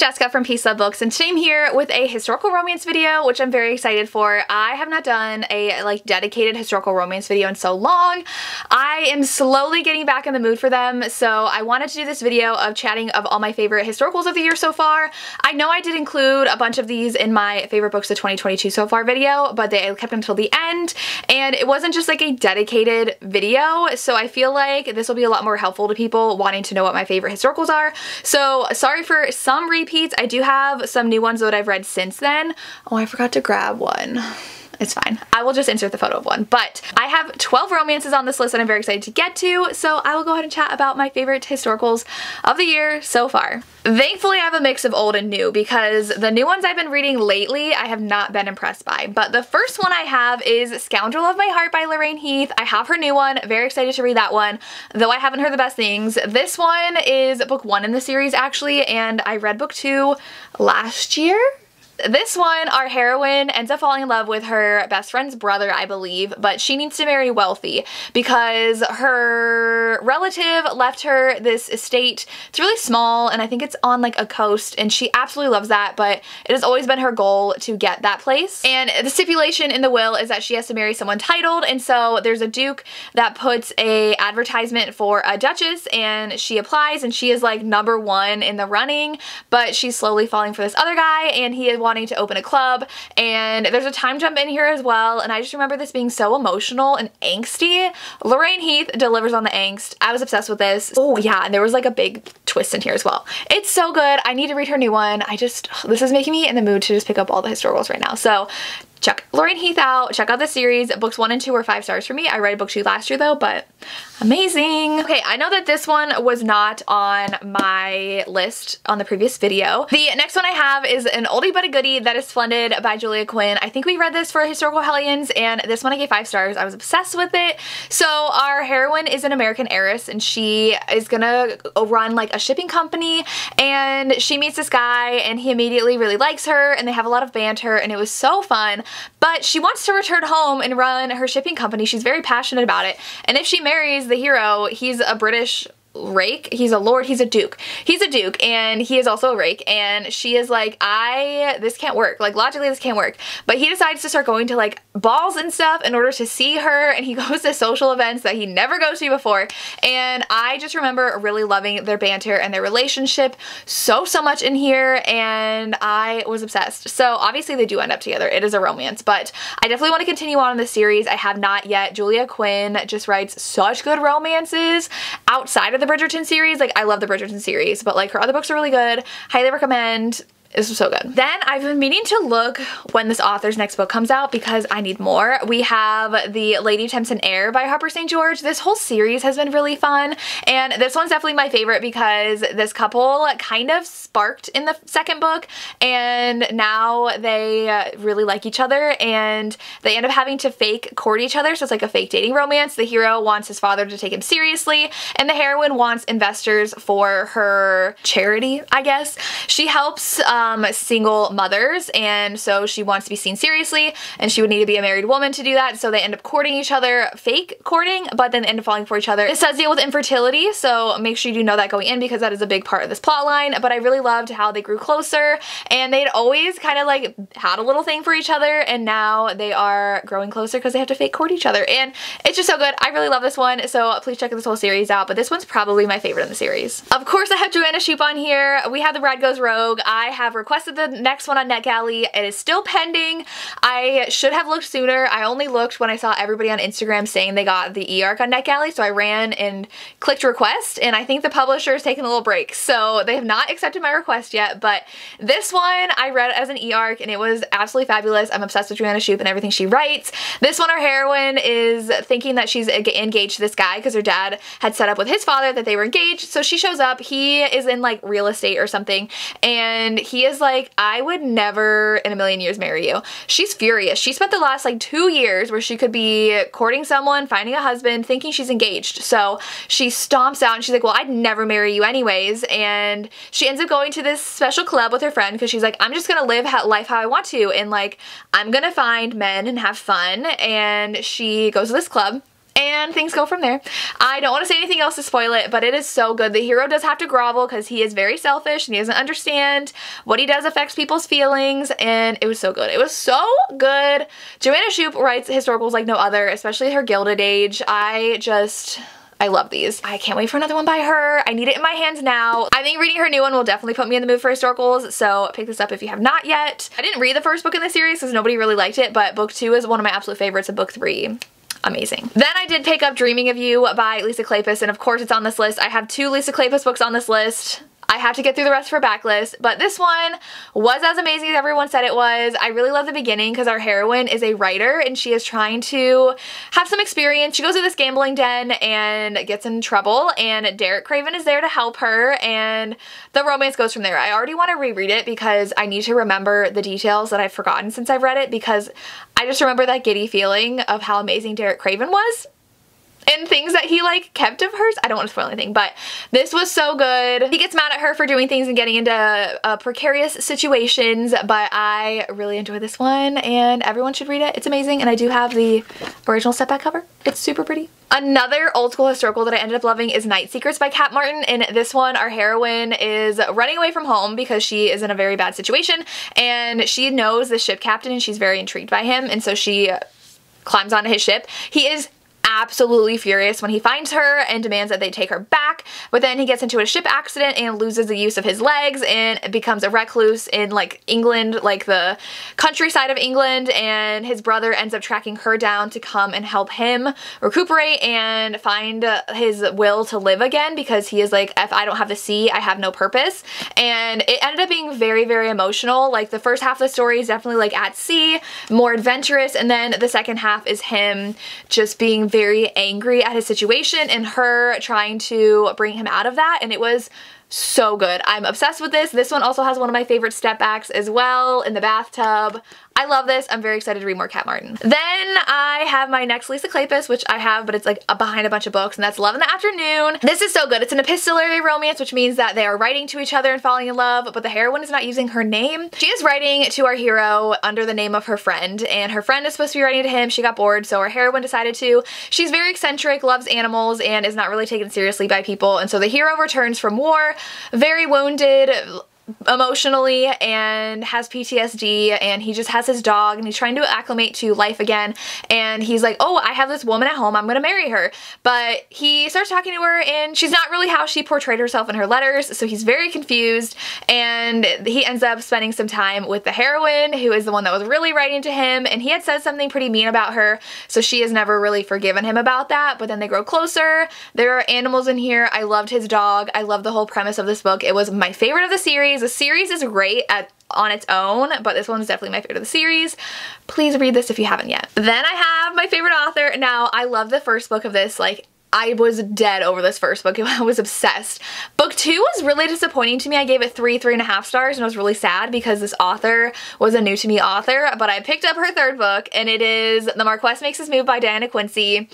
Jessica from Peace Love Books, and today I'm here with a historical romance video, which I'm very excited for. I have not done a dedicated historical romance video in so long. I am slowly getting back in the mood for them, so I wanted to do this video of chatting of all my favorite historicals of the year so far. I know I did include a bunch of these in my favorite books of 2022 so far video, but I kept them until the end, and it wasn't just like a dedicated video, so I feel like this will be a lot more helpful to people wanting to know what my favorite historicals are. So sorry for some repeats. I do have some new ones that I've read since then. Oh, I forgot to grab one. It's fine. I will just insert the photo of one. But I have 12 romances on this list that I'm very excited to get to, so I will go ahead and chat about my favorite historicals of the year so far. Thankfully, I have a mix of old and new because the new ones I've been reading lately I have not been impressed by. But the first one I have is Scoundrel of My Heart by Lorraine Heath. I have her new one. Very excited to read that one, though I haven't heard the best things. This one is book 1 in the series actually, and I read book 2 last year. This one, our heroine ends up falling in love with her best friend's brother, I believe, but she needs to marry wealthy because her relative left her this estate. It's really small, and I think it's on like a coast, and she absolutely loves that, but it has always been her goal to get that place. And the stipulation in the will is that she has to marry someone titled, and so there's a duke that puts a advertisement for a duchess, and she applies, and she is like #1 in the running, but she's slowly falling for this other guy, and he is wanting to open a club, and there's a time jump in here as well, and I just remember this being so emotional and angsty. Lorraine Heath delivers on the angst. I was obsessed with this. Oh yeah, and there was like a big twist in here as well. It's so good. I need to read her new one. This is making me in the mood to just pick up all the historicals right now. So check Lorraine Heath out. Check out the series. Books 1 and 2 were 5 stars for me. I read book 2 last year though, but amazing. Okay, I know that this one was not on my list on the previous video. The next one I have is an oldie but a goodie that is Splendid by Julia Quinn. I think we read this for Historical Hellions, and this one I gave 5 stars. I was obsessed with it. So our heroine is an American heiress, and she is gonna run like a shipping company, and she meets this guy, and he immediately really likes her, and they have a lot of banter, and it was so fun. But she wants to return home and run her shipping company. She's very passionate about it. And if she marries the hero, he's a British rake. He's a lord. He's a duke. He's a duke, and he is also a rake, and she is like, this can't work. Like, logically this can't work. But he decides to start going to like balls and stuff in order to see her, and he goes to social events that he never goes to before, and I just remember really loving their banter and their relationship so much in here, and I was obsessed. So obviously they do end up together. It is a romance, but I definitely want to continue on in this series. I have not yet. Julia Quinn just writes such good romances outside of the Bridgerton series. Like, I love the Bridgerton series, but like her other books are really good. Highly recommend. This was so good. Then I've been meaning to look when this author's next book comes out because I need more. We have the Lady Tempts an Heir by Harper St. George. This whole series has been really fun, and this one's definitely my favorite because this couple kind of sparked in the second book, and now they really like each other, and they end up having to fake court each other, so it's like a fake dating romance. The hero wants his father to take him seriously, and the heroine wants investors for her charity, I guess. She helps single mothers, and so she wants to be seen seriously, and she would need to be a married woman to do that, so they end up courting each other, fake courting, but then end up falling for each other. This does deal with infertility, so make sure you do know that going in because that is a big part of this plot line, but I really loved how they grew closer, and they'd always kind of like had a little thing for each other, and now they are growing closer because they have to fake court each other, and it's just so good. I really love this one, so please check this whole series out, but this one's probably my favorite in the series. Of course, I have Joanna Shupe on here. We have The Bride Goes Rogue. I have requested the next one on NetGalley. It is still pending. I should have looked sooner. I only looked when I saw everybody on Instagram saying they got the e-arc on NetGalley, so I ran and clicked request, and I think the publisher is taking a little break, so they have not accepted my request yet, but this one I read as an e-arc, and it was absolutely fabulous. I'm obsessed with Joanna Shupe and everything she writes. This one, our heroine is thinking that she's engaged to this guy because her dad had set up with his father that they were engaged, so she shows up. He is in like real estate or something, and he is like, I would never in a million years marry you. She's furious. She spent the last like 2 years where she could be courting someone, finding a husband, thinking she's engaged. So she stomps out and she's like, well, I'd never marry you anyways. And she ends up going to this special club with her friend because she's like, I'm just gonna live life how I want to, and like I'm gonna find men and have fun. And she goes to this club, and things go from there. I don't want to say anything else to spoil it, but it is so good. The hero does have to grovel because he is very selfish and he doesn't understand what he does affects people's feelings, and it was so good. It was so good. Joanna Shupe writes historicals like no other, especially her Gilded Age. I love these. I can't wait for another one by her. I need it in my hands now. I think reading her new one will definitely put me in the mood for historicals, so pick this up if you have not yet. I didn't read the first book in the series because nobody really liked it, but book 2 is one of my absolute favorites, and book 3, amazing. Then I did pick up Dreaming of You by Lisa Kleypas, and of course it's on this list. I have 2 Lisa Kleypas books on this list. I have to get through the rest of her backlist, but this one was as amazing as everyone said it was. I really love the beginning because our heroine is a writer and she is trying to have some experience. She goes to this gambling den and gets in trouble, and Derek Craven is there to help her, and the romance goes from there. I already want to reread it because I need to remember the details that I've forgotten since I've read it, because I just remember that giddy feeling of how amazing Derek Craven was and things that he like kept of hers. I don't want to spoil anything, but this was so good. He gets mad at her for doing things and getting into precarious situations, but I really enjoy this one and everyone should read it. It's amazing, and I do have the original setback cover. It's super pretty. Another old school historical that I ended up loving is Night Secrets by Kat Martin. In this one, our heroine is running away from home because she is in a very bad situation, and she knows the ship captain and she's very intrigued by him, and so she climbs onto his ship. He is absolutely furious when he finds her and demands that they take her back, but then he gets into a ship accident and loses the use of his legs and becomes a recluse in like England, like the countryside of England, and his brother ends up tracking her down to come and help him recuperate and find his will to live again, because he is like, if I don't have the sea, I have no purpose. And it ended up being very, very emotional. Like the first half of the story is definitely like at sea, more adventurous, and then the second half is him just being very angry at his situation and her trying to bring him out of that, and it was so good. I'm obsessed with this. This one also has one of my favorite step backs as well, in the bathtub. I love this. I'm very excited to read more Kat Martin. Then I have my next Lisa Kleypas, which I have, but it's like behind a bunch of books, and that's Love in the Afternoon. This is so good. It's an epistolary romance, which means that they are writing to each other and falling in love, but the heroine is not using her name. She is writing to our hero under the name of her friend, and her friend is supposed to be writing to him. She got bored, so our heroine decided to. She's very eccentric, loves animals, and is not really taken seriously by people, and so the hero returns from war, very wounded emotionally, and has PTSD, and he just has his dog and he's trying to acclimate to life again, and he's like, oh, I have this woman at home, I'm gonna marry her. But he starts talking to her and she's not really how she portrayed herself in her letters, so he's very confused, and he ends up spending some time with the heroine, who is the one that was really writing to him, and he had said something pretty mean about her, so she has never really forgiven him about that. But then they grow closer. There are animals in here. I loved his dog. I love the whole premise of this book. It was my favorite of the series. The series is great on its own, but this one is definitely my favorite of the series. Please read this if you haven't yet. Then I have my favorite author. Now, I love the first book of this. Like, I was dead over this first book. I was obsessed. Book 2 was really disappointing to me. I gave it 3.5 stars, and I was really sad because this author was a new to me author, but I picked up her third book, and it is The Marquess Makes His Move by Diana Quincy.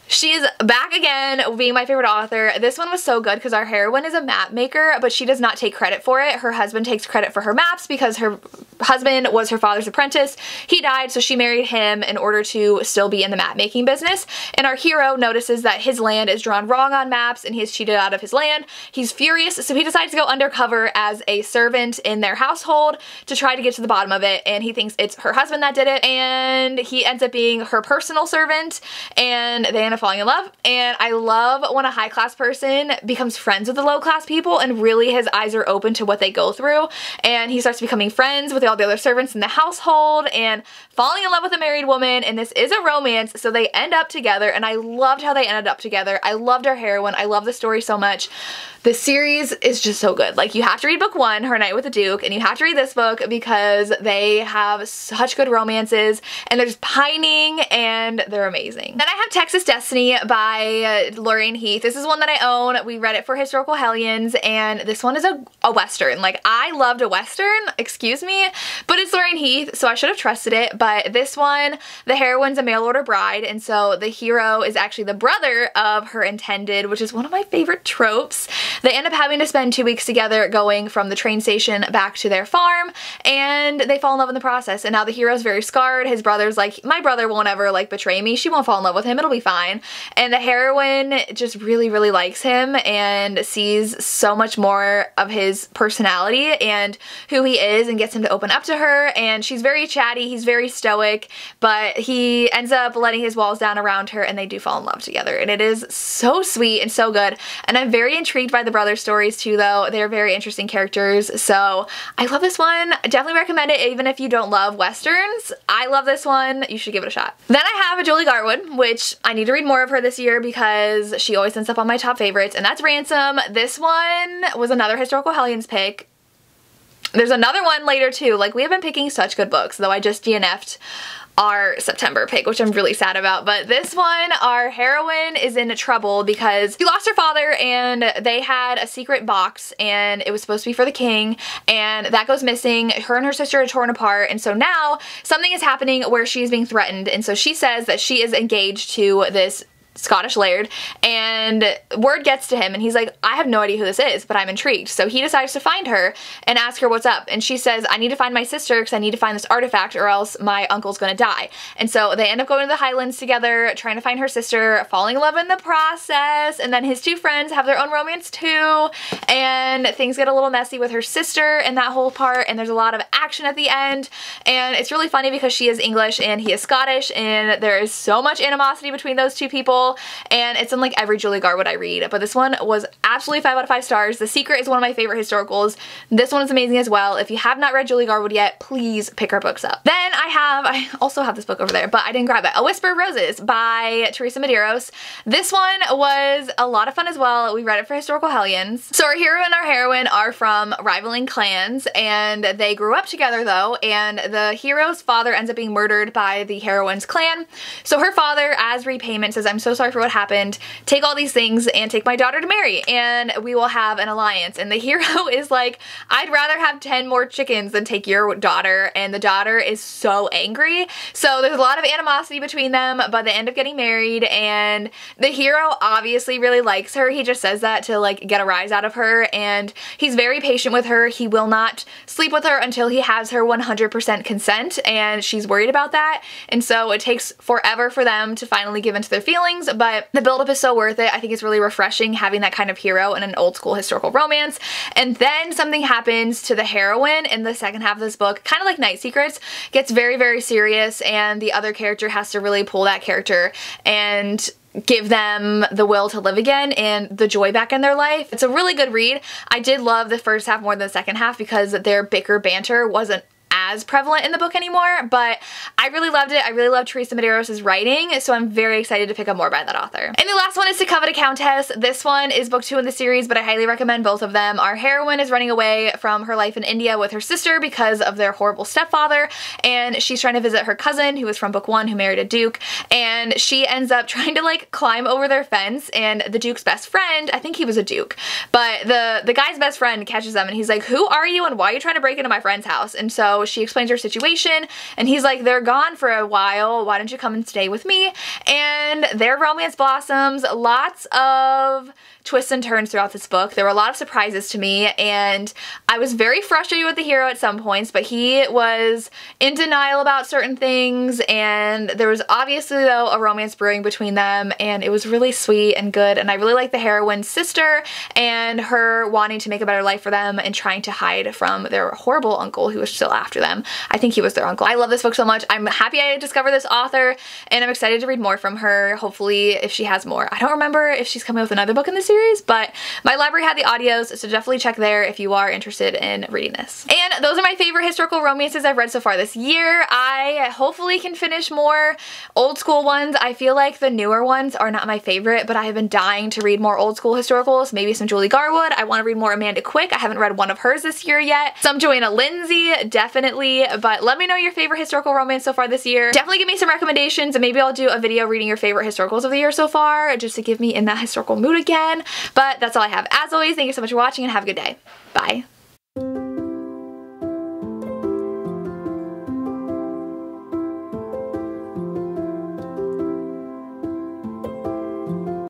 She is back again, being my favorite author. This one was so good because our heroine is a map maker, but she does not take credit for it. Her husband takes credit for her maps because her husband was her father's apprentice. He died, so she married him in order to still be in the map making business. And our hero notices that his land is drawn wrong on maps and he is cheated out of his land. He's furious, so he decides to go undercover as a servant in their household to try to get to the bottom of it. And he thinks it's her husband that did it, and he ends up being her personal servant, and they end up falling in love. And I love when a high-class person becomes friends with the low-class people and really his eyes are open to what they go through, and he starts becoming friends with all the other servants in the household and falling in love with a married woman. And this is a romance, so they end up together, and I loved how they ended up together. I loved our heroine. I love the story so much. The series is just so good. Like, you have to read book 1, Her Night with the Duke, and you have to read this book because they have such good romances, and they're just pining, and they're amazing. Then I have Texas Destiny by Lorraine Heath. This is one that I own. We read it for Historical Hellions, and this one is a Western. Like, I loved a Western, excuse me, but it's Lorraine Heath, so I should have trusted it. But this one, the heroine's a mail order bride, and so the hero is actually the brother of her intended, which is one of my favorite tropes. They end up having to spend 2 weeks together going from the train station back to their farm, and they fall in love in the process. And now the hero's very scarred. His brother's like, my brother won't ever like betray me. She won't fall in love with him. It'll be fine. time. And the heroine just really, really likes him and sees so much more of his personality and who he is and gets him to open up to her. And she's very chatty, he's very stoic, but he ends up letting his walls down around her and they do fall in love together. And it is so sweet and so good. And I'm very intrigued by the brothers' stories too, though. They're very interesting characters. So I love this one. I definitely recommend it even if you don't love Westerns. I love this one. You should give it a shot. Then I have a Julie Garwood, which I need to read more of her this year because she always ends up on my top favorites, and that's Ransom. This one was another Historical Hellions pick. There's another one later too. Like, we have been picking such good books, though I just DNF'd our September pick, which I'm really sad about. But this one, our heroine is in trouble because she lost her father and they had a secret box and it was supposed to be for the king, and that goes missing. Her and her sister are torn apart, and so now something is happening where she's being threatened, and so she says that she is engaged to this Scottish laird, and word gets to him and he's like, I have no idea who this is, but I'm intrigued. So he decides to find her and ask her what's up, and she says, I need to find my sister because I need to find this artifact or else my uncle's gonna die. And so they end up going to the Highlands together, trying to find her sister, falling in love in the process, and then his two friends have their own romance too, and things get a little messy with her sister and that whole part, and there's a lot of action at the end. And it's really funny because she is English and he is Scottish, and there is so much animosity between those two people. And it's in like every Julie Garwood I read, but this one was absolutely 5 out of 5 stars. The Secret is one of my favorite historicals. This one is amazing as well. If you have not read Julie Garwood yet, please pick her books up. Then I also have this book over there, but I didn't grab it. A Whisper of Roses by Teresa Medeiros. This one was a lot of fun as well. We read it for Historical Hellions. So our hero and our heroine are from rivaling clans, and they grew up together though, and the hero's father ends up being murdered by the heroine's clan. So her father, as repayment, says, I'm so sorry for what happened. Take all these things and take my daughter to marry and we will have an alliance. And the hero is like, I'd rather have 10 more chickens than take your daughter. And the daughter is so angry. So there's a lot of animosity between them, but they end up getting married, and the hero obviously really likes her. He just says that to like get a rise out of her, and he's very patient with her. He will not sleep with her until he has her 100% consent, and she's worried about that. And so it takes forever for them to finally give into their feelings, but the buildup is so worth it. I think it's really refreshing having that kind of hero in an old school historical romance. And then something happens to the heroine in the second half of this book, kind of like Night Secrets, gets very, very serious, and the other character has to really pull that character and give them the will to live again and the joy back in their life. It's a really good read. I did love the first half more than the second half because their bicker banter wasn't as prevalent in the book anymore, but I really loved it. I really love Teresa Medeiros' writing, so I'm very excited to pick up more by that author. And the last one is To Covet a Countess. This one is book 2 in the series, but I highly recommend both of them. Our heroine is running away from her life in India with her sister because of their horrible stepfather, and she's trying to visit her cousin who was from book 1 who married a duke, and she ends up trying to like climb over their fence, and the duke's best friend, I think he was a duke, but the guy's best friend catches them and he's like, who are you and why are you trying to break into my friend's house? And so she explains her situation, and he's like, they're gone for a while, why don't you come and stay with me? And their romance blossoms. Lots of twists and turns throughout this book. There were a lot of surprises to me, and I was very frustrated with the hero at some points, but he was in denial about certain things, and there was obviously though a romance brewing between them, and it was really sweet and good. And I really like the heroine's sister and her wanting to make a better life for them and trying to hide from their horrible uncle who was still after them. I think he was their uncle. I love this book so much. I'm happy I discovered this author, and I'm excited to read more from her, hopefully, if she has more. I don't remember if she's coming with another book in the series, but my library had the audios, so definitely check there if you are interested in reading this. And those are my favorite historical romances I've read so far this year. I hopefully can finish more old school ones. I feel like the newer ones are not my favorite, but I have been dying to read more old school historicals, maybe some Julie Garwood. I want to read more Amanda Quick. I haven't read one of hers this year yet. Some Joanna Lindsey, definitely, but let me know your favorite historical romance so far this year. Definitely give me some recommendations, and maybe I'll do a video reading your favorite historicals of the year so far, just to give me in that historical mood again. But that's all I have. As always, thank you so much for watching and have a good day. Bye.